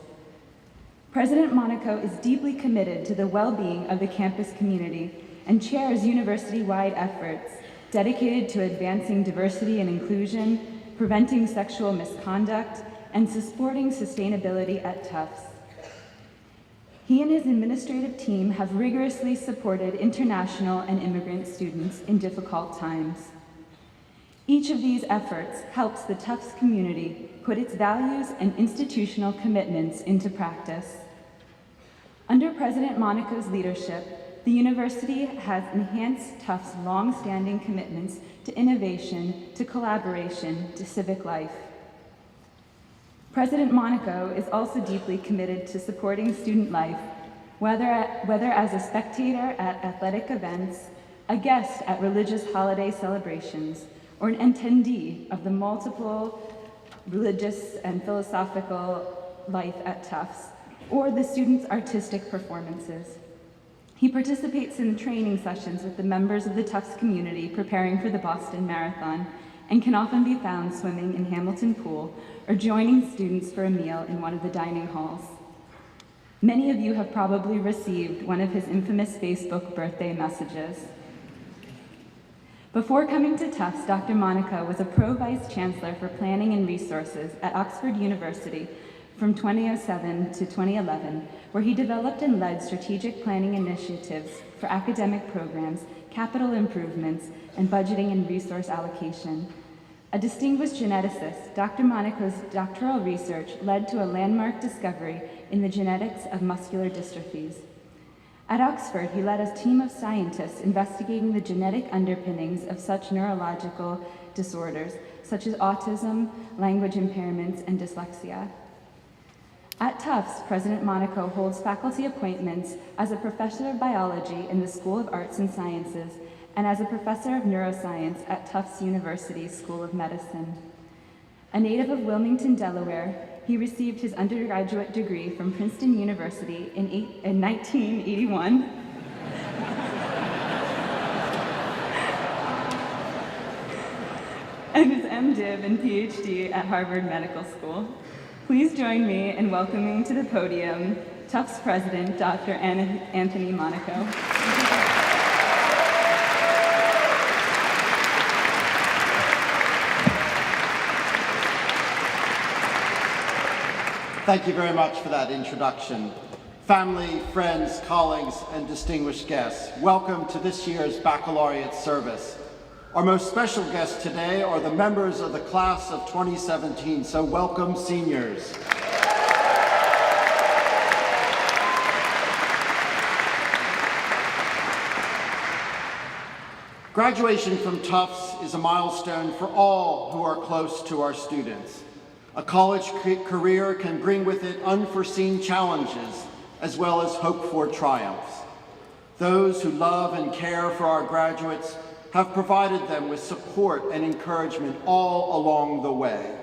President Monaco is deeply committed to the well-being of the campus community and chairs university-wide efforts dedicated to advancing diversity and inclusion, preventing sexual misconduct, and supporting sustainability at Tufts. He and his administrative team have rigorously supported international and immigrant students in difficult times. Each of these efforts helps the Tufts community put its values and institutional commitments into practice. Under President Monaco's leadership, the university has enhanced Tufts' long-standing commitments to innovation, to collaboration, to civic life. President Monaco is also deeply committed to supporting student life, whether as a spectator at athletic events, a guest at religious holiday celebrations, or an attendee of the multiple religious and philosophical life at Tufts, or the students' artistic performances. He participates in training sessions with the members of the Tufts community preparing for the Boston Marathon, and can often be found swimming in Hamilton Pool or joining students for a meal in one of the dining halls. Many of you have probably received one of his infamous Facebook birthday messages. Before coming to Tufts, Dr. Monaco was a pro-vice chancellor for planning and resources at Oxford University from 2007 to 2011, where he developed and led strategic planning initiatives for academic programs, capital improvements, and budgeting and resource allocation. A distinguished geneticist, Dr. Monaco's doctoral research led to a landmark discovery in the genetics of muscular dystrophies. At Oxford, he led a team of scientists investigating the genetic underpinnings of such neurological disorders, such as autism, language impairments, and dyslexia. At Tufts, President Monaco holds faculty appointments as a professor of biology in the School of Arts and Sciences and as a professor of neuroscience at Tufts University School of Medicine. A native of Wilmington, Delaware, he received his undergraduate degree from Princeton University in 1981. And his MDiv and PhD at Harvard Medical School. Please join me in welcoming to the podium Tufts President, Dr. Anthony Monaco. Thank you very much for that introduction. Family, friends, colleagues, and distinguished guests, welcome to this year's baccalaureate service. Our most special guests today are the members of the class of 2017, so welcome seniors. Graduation from Tufts is a milestone for all who are close to our students. A college career can bring with it unforeseen challenges as well as hoped-for triumphs. Those who love and care for our graduates have provided them with support and encouragement all along the way,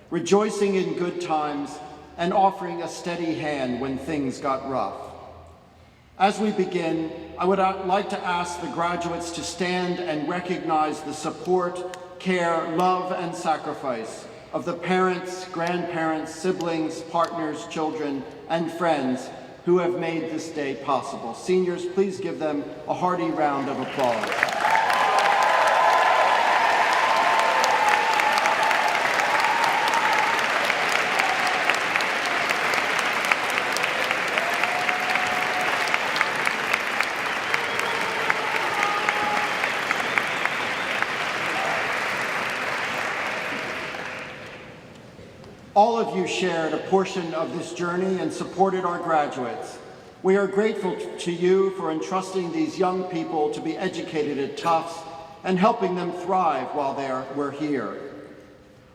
rejoicing in good times and offering a steady hand when things got rough. As we begin, I would like to ask the graduates to stand and recognize the support, care, love, and sacrifice of the parents, grandparents, siblings, partners, children, and friends who have made this day possible. Seniors, please give them a hearty round of applause. All of you shared a portion of this journey and supported our graduates. We are grateful to you for entrusting these young people to be educated at Tufts and helping them thrive while we're here.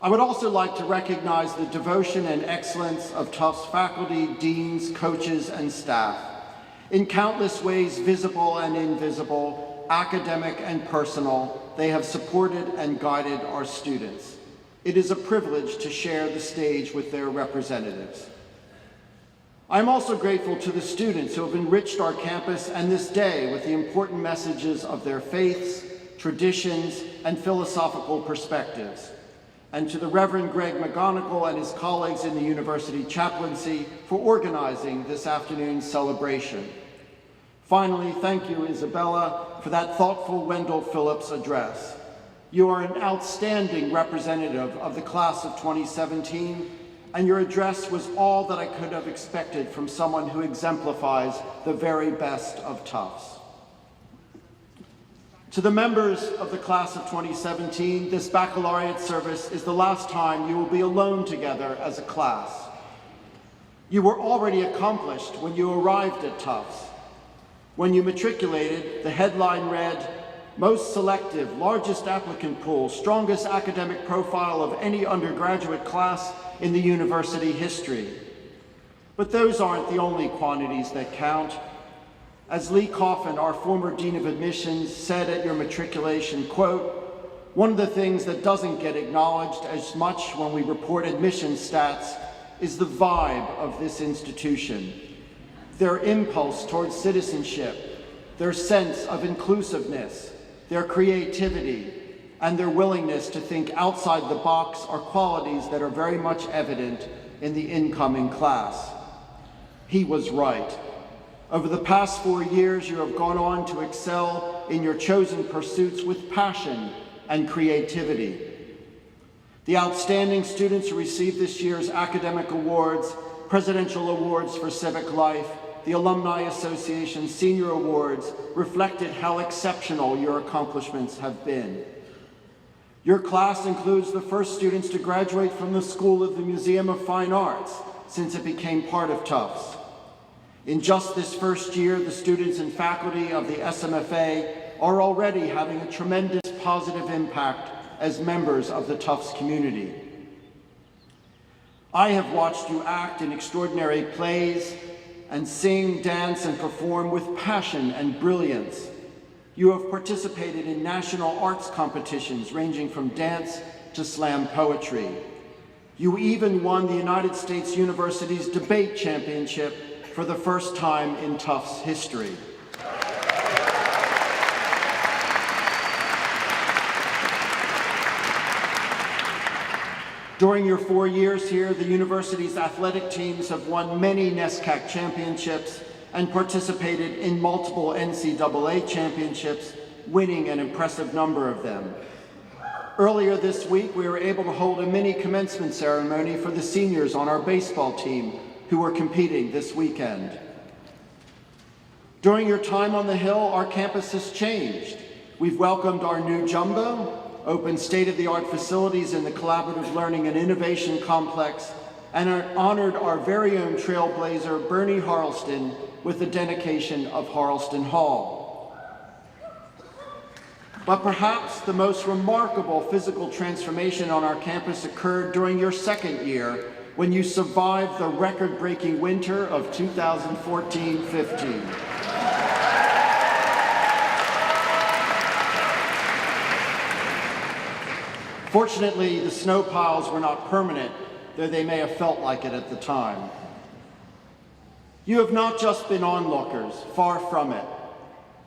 I would also like to recognize the devotion and excellence of Tufts faculty, deans, coaches, and staff. In countless ways, visible and invisible, academic and personal, they have supported and guided our students. It is a privilege to share the stage with their representatives. I'm also grateful to the students who have enriched our campus and this day with the important messages of their faiths, traditions, and philosophical perspectives. And to the Reverend Greg McGonigal and his colleagues in the university chaplaincy for organizing this afternoon's celebration. Finally, thank you, Isabella, for that thoughtful Wendell Phillips address. You are an outstanding representative of the class of 2017, and your address was all that I could have expected from someone who exemplifies the very best of Tufts. To the members of the class of 2017, this baccalaureate service is the last time you will be alone together as a class. You were already accomplished when you arrived at Tufts. When you matriculated, the headline read, "Most selective, largest applicant pool, strongest academic profile of any undergraduate class in the university history." But those aren't the only quantities that count. As Lee Coffin, our former Dean of Admissions, said at your matriculation, quote, One of the things that doesn't get acknowledged as much when we report admission stats is the vibe of this institution. Their impulse towards citizenship, their sense of inclusiveness, their creativity, and their willingness to think outside the box are qualities that are very much evident in the incoming class. He was right. Over the past 4 years, you have gone on to excel in your chosen pursuits with passion and creativity. The outstanding students who received this year's academic awards, Presidential Awards for Civic Life, the Alumni Association Senior Awards reflected how exceptional your accomplishments have been. Your class includes the first students to graduate from the School of the Museum of Fine Arts since it became part of Tufts. In just this first year, the students and faculty of the SMFA are already having a tremendous positive impact as members of the Tufts community. I have watched you act in extraordinary plays and sing, dance, and perform with passion and brilliance. You have participated in national arts competitions ranging from dance to slam poetry. You even won the United States University's debate championship for the first time in Tufts history. During your 4 years here, the university's athletic teams have won many NESCAC championships and participated in multiple NCAA championships, winning an impressive number of them. Earlier this week, we were able to hold a mini commencement ceremony for the seniors on our baseball team who were competing this weekend. During your time on the Hill, our campus has changed. We've welcomed our new jumbo, opened state-of-the-art facilities in the Collaborative Learning and Innovation Complex, and honored our very own trailblazer, Bernie Harleston, with the dedication of Harleston Hall. But perhaps the most remarkable physical transformation on our campus occurred during your second year, when you survived the record-breaking winter of 2014-15. Fortunately, the snow piles were not permanent, though they may have felt like it at the time. You have not just been onlookers, far from it.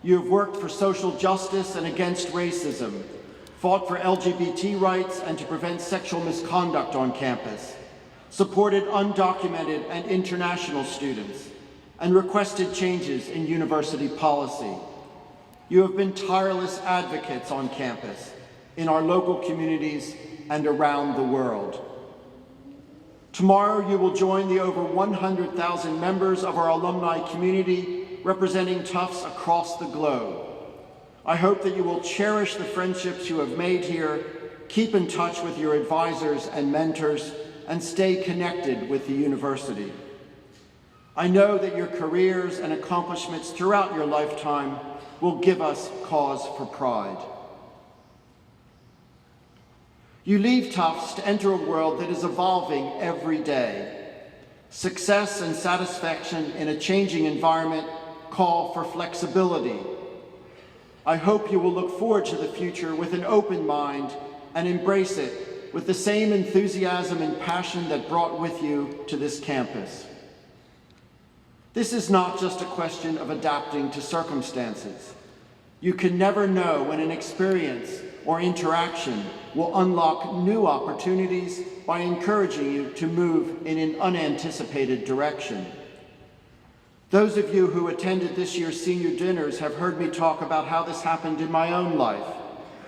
You have worked for social justice and against racism, fought for LGBT rights and to prevent sexual misconduct on campus, supported undocumented and international students, and requested changes in university policy. You have been tireless advocates on campus, in our local communities, and around the world. Tomorrow, you will join the over 100,000 members of our alumni community representing Tufts across the globe. I hope that you will cherish the friendships you have made here, keep in touch with your advisors and mentors, and stay connected with the university. I know that your careers and accomplishments throughout your lifetime will give us cause for pride. You leave Tufts to enter a world that is evolving every day. Success and satisfaction in a changing environment call for flexibility. I hope you will look forward to the future with an open mind and embrace it with the same enthusiasm and passion that brought with you to this campus. This is not just a question of adapting to circumstances. You can never know when an experience or interaction will unlock new opportunities by encouraging you to move in an unanticipated direction. Those of you who attended this year's senior dinners have heard me talk about how this happened in my own life,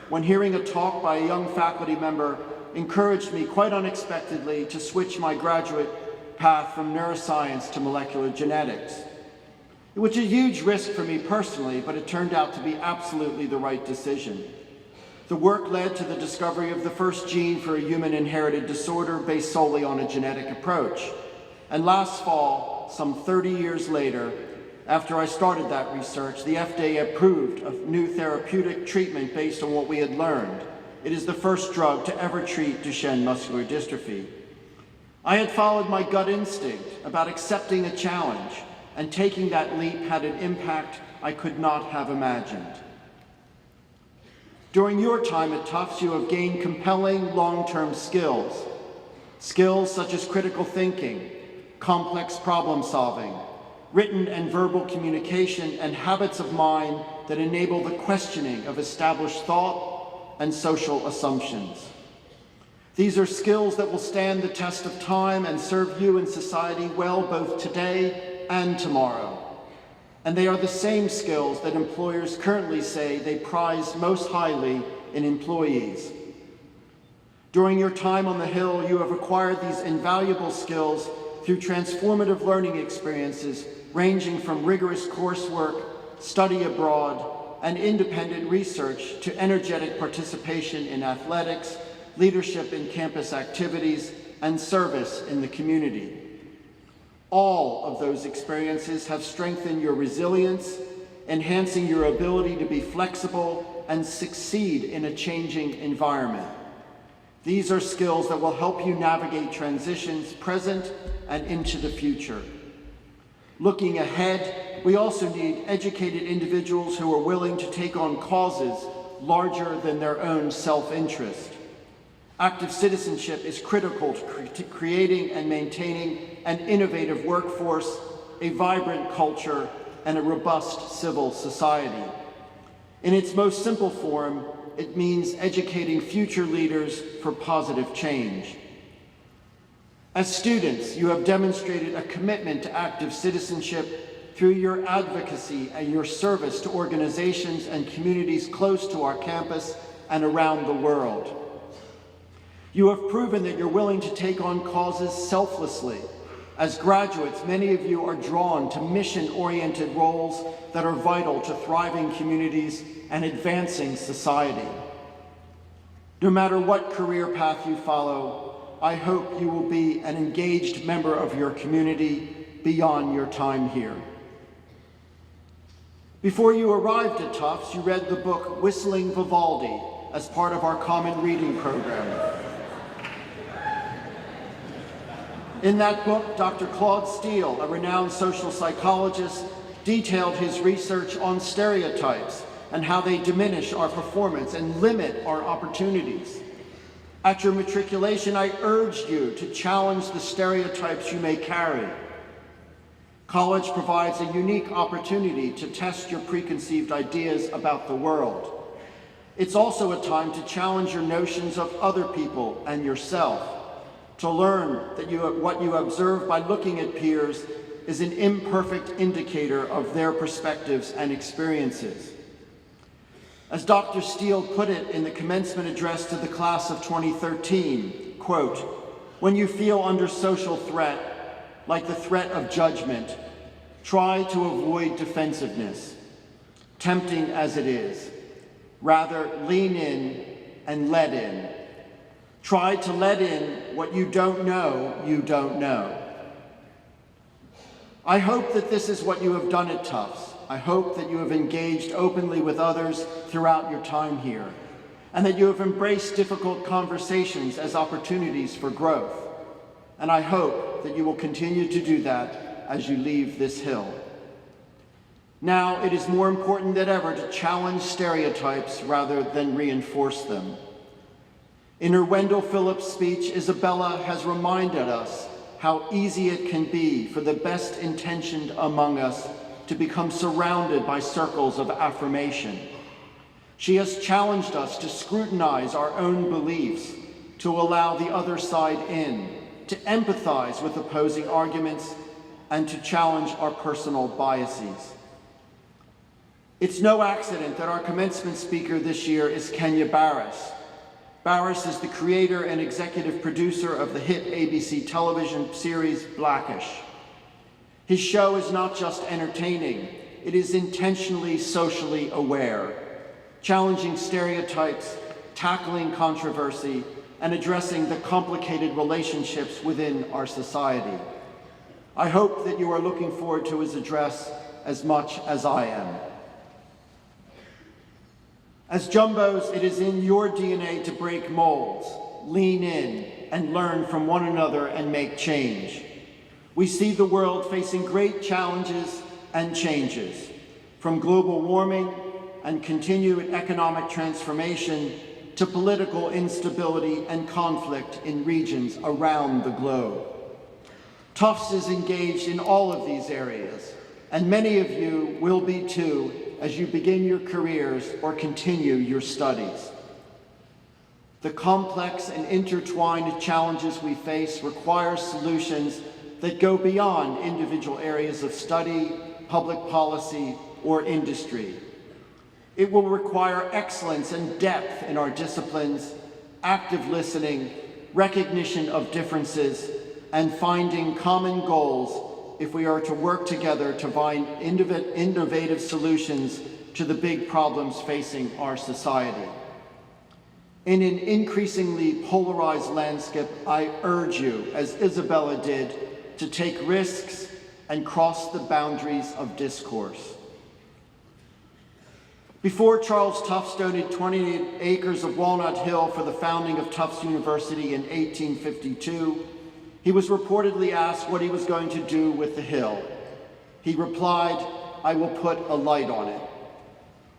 when hearing a talk by a young faculty member encouraged me quite unexpectedly to switch my graduate path from neuroscience to molecular genetics. It was a huge risk for me personally, but it turned out to be absolutely the right decision. The work led to the discovery of the first gene for a human inherited disorder based solely on a genetic approach. And last fall, some 30 years later, after I started that research, the FDA approved a new therapeutic treatment based on what we had learned. It is the first drug to ever treat Duchenne muscular dystrophy. I had followed my gut instinct about accepting a challenge, and taking that leap had an impact I could not have imagined. During your time at Tufts, you have gained compelling long-term skills. Skills such as critical thinking, complex problem solving, written and verbal communication, and habits of mind that enable the questioning of established thought and social assumptions. These are skills that will stand the test of time and serve you and society well both today and tomorrow. And they are the same skills that employers currently say they prize most highly in employees. During your time on the Hill, you have acquired these invaluable skills through transformative learning experiences ranging from rigorous coursework, study abroad, and independent research to energetic participation in athletics, leadership in campus activities, and service in the community. All of those experiences have strengthened your resilience, enhancing your ability to be flexible and succeed in a changing environment. These are skills that will help you navigate transitions present and into the future. Looking ahead, we also need educated individuals who are willing to take on causes larger than their own self-interest. Active citizenship is critical to creating and maintaining an innovative workforce, a vibrant culture, and a robust civil society. In its most simple form, it means educating future leaders for positive change. As students, you have demonstrated a commitment to active citizenship through your advocacy and your service to organizations and communities close to our campus and around the world. You have proven that you're willing to take on causes selflessly. As graduates, many of you are drawn to mission-oriented roles that are vital to thriving communities and advancing society. No matter what career path you follow, I hope you will be an engaged member of your community beyond your time here. Before you arrived at Tufts, you read the book Whistling Vivaldi as part of our common reading program. In that book, Dr. Claude Steele, a renowned social psychologist, detailed his research on stereotypes and how they diminish our performance and limit our opportunities. At your matriculation, I urged you to challenge the stereotypes you may carry. College provides a unique opportunity to test your preconceived ideas about the world. It's also a time to challenge your notions of other people and yourself, to learn that what you observe by looking at peers is an imperfect indicator of their perspectives and experiences. As Dr. Steele put it in the commencement address to the class of 2013, quote, "When you feel under social threat, like the threat of judgment, try to avoid defensiveness, tempting as it is. Rather, lean in and let in. Try to let in what you don't know you don't know." I hope that this is what you have done at Tufts. I hope that you have engaged openly with others throughout your time here, and that you have embraced difficult conversations as opportunities for growth. And I hope that you will continue to do that as you leave this hill. Now, it is more important than ever to challenge stereotypes rather than reinforce them. In her Wendell Phillips speech, Isabella has reminded us how easy it can be for the best intentioned among us to become surrounded by circles of affirmation. She has challenged us to scrutinize our own beliefs, to allow the other side in, to empathize with opposing arguments, and to challenge our personal biases. It's no accident that our commencement speaker this year is Kenya Barris. Barris is the creator and executive producer of the hit ABC television series Blackish. His show is not just entertaining, it is intentionally socially aware, challenging stereotypes, tackling controversy, and addressing the complicated relationships within our society. I hope that you are looking forward to his address as much as I am. As Jumbos, it is in your DNA to break molds, lean in, and learn from one another and make change. We see the world facing great challenges and changes, from global warming and continued economic transformation to political instability and conflict in regions around the globe. Tufts is engaged in all of these areas, and many of you will be too as you begin your careers or continue your studies. The complex and intertwined challenges we face require solutions that go beyond individual areas of study, public policy, or industry. It will require excellence and depth in our disciplines, active listening, recognition of differences, and finding common goals if we are to work together to find innovative solutions to the big problems facing our society. In an increasingly polarized landscape, I urge you, as Isabella did, to take risks and cross the boundaries of discourse. Before Charles Tufts donated 28 acres of Walnut Hill for the founding of Tufts University in 1852, he was reportedly asked what he was going to do with the hill. He replied, "I will put a light on it."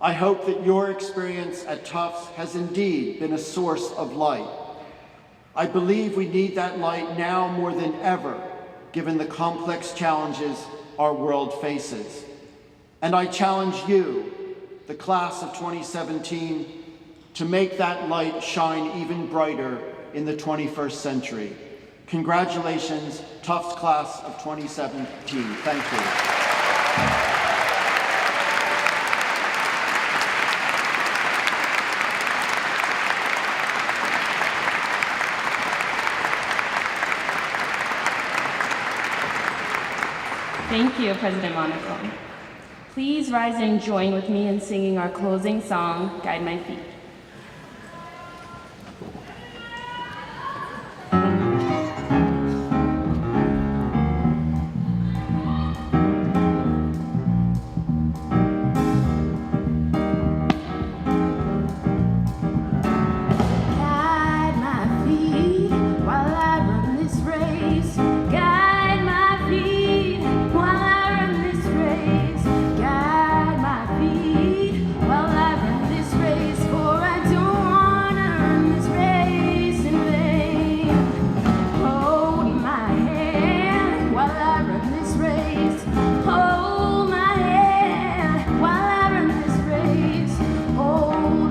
I hope that your experience at Tufts has indeed been a source of light. I believe we need that light now more than ever, given the complex challenges our world faces. And I challenge you, the class of 2017, to make that light shine even brighter in the 21st century. Congratulations, Tufts class of 2017. Thank you. Thank you, President Monaco. Please rise and join with me in singing our closing song, Guide My Feet. Hold my hand while I run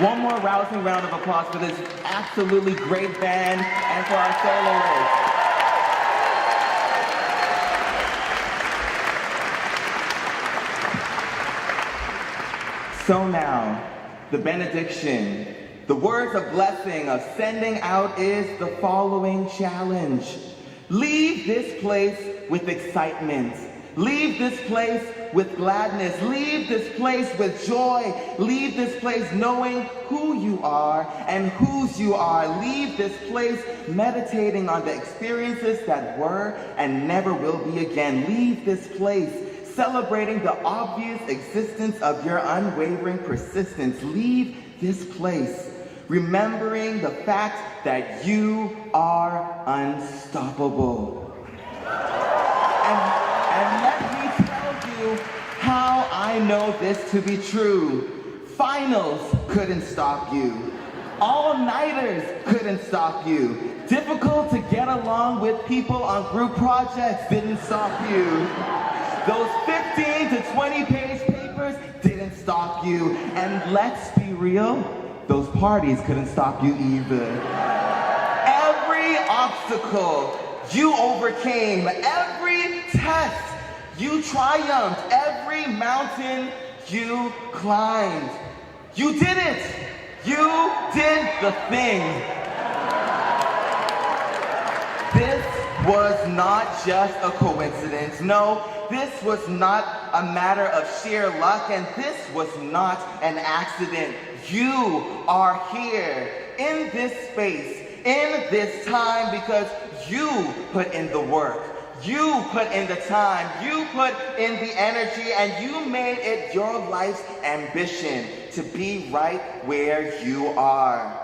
One more rousing round of applause for this absolutely great band and for our soloists. So now, the benediction, the words of blessing, of sending out is the following challenge. Leave this place with excitement. Leave this place with gladness. Leave this place with joy. Leave this place knowing who you are and whose you are. Leave this place meditating on the experiences that were and never will be again. Leave this place celebrating the obvious existence of your unwavering persistence. Leave this place remembering the fact that you are unstoppable. And let me tell you how I know this to be true. Finals couldn't stop you. All-nighters couldn't stop you. Difficult to get along with people on group projects didn't stop you. Those 15 to 20 page papers didn't stop you. And let's be real, those parties couldn't stop you either. Every obstacle you overcame, every test you triumphed, every mountain you climbed. You did it! You did the thing. This was not just a coincidence. No, this was not a matter of sheer luck, and this was not an accident. You are here in this space, in this time, because you put in the work. You put in the time, you put in the energy, and you made it your life's ambition to be right where you are.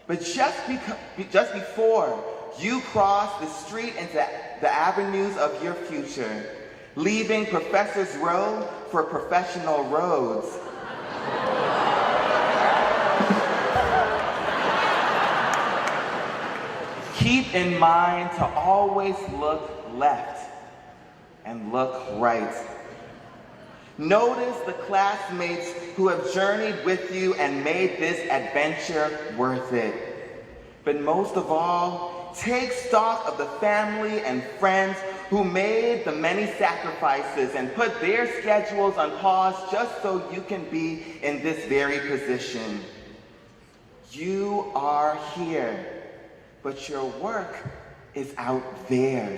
But just before you cross the street into the avenues of your future, leaving Professor's Row for professional roads, keep in mind to always look left and look right. Notice the classmates who have journeyed with you and made this adventure worth it. But most of all, take stock of the family and friends who made the many sacrifices and put their schedules on pause just so you can be in this very position. You are here, but your work is out there.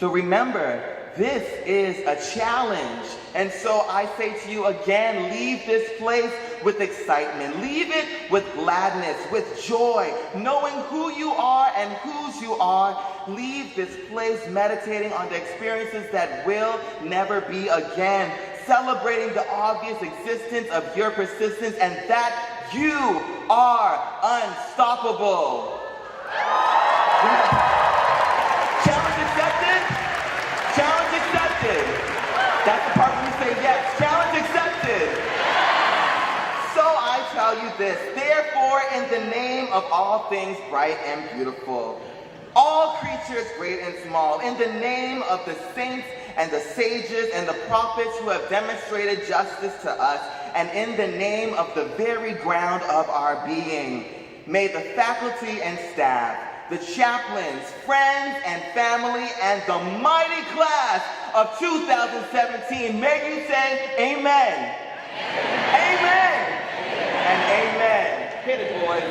So remember, this is a challenge. And so I say to you again, leave this place with excitement. Leave it with gladness, with joy, knowing who you are and whose you are. Leave this place meditating on the experiences that will never be again, celebrating the obvious existence of your persistence and that you are unstoppable. Challenge accepted? Challenge accepted. That's the part when you say yes. Challenge accepted. So I tell you this, therefore, in the name of all things bright and beautiful, all creatures great and small, in the name of the saints and the sages and the prophets who have demonstrated justice to us, and in the name of the very ground of our being, may the faculty and staff, the chaplains, friends and family, and the mighty class of 2017, may you say amen. Amen. Amen. And amen. Hit it, boys.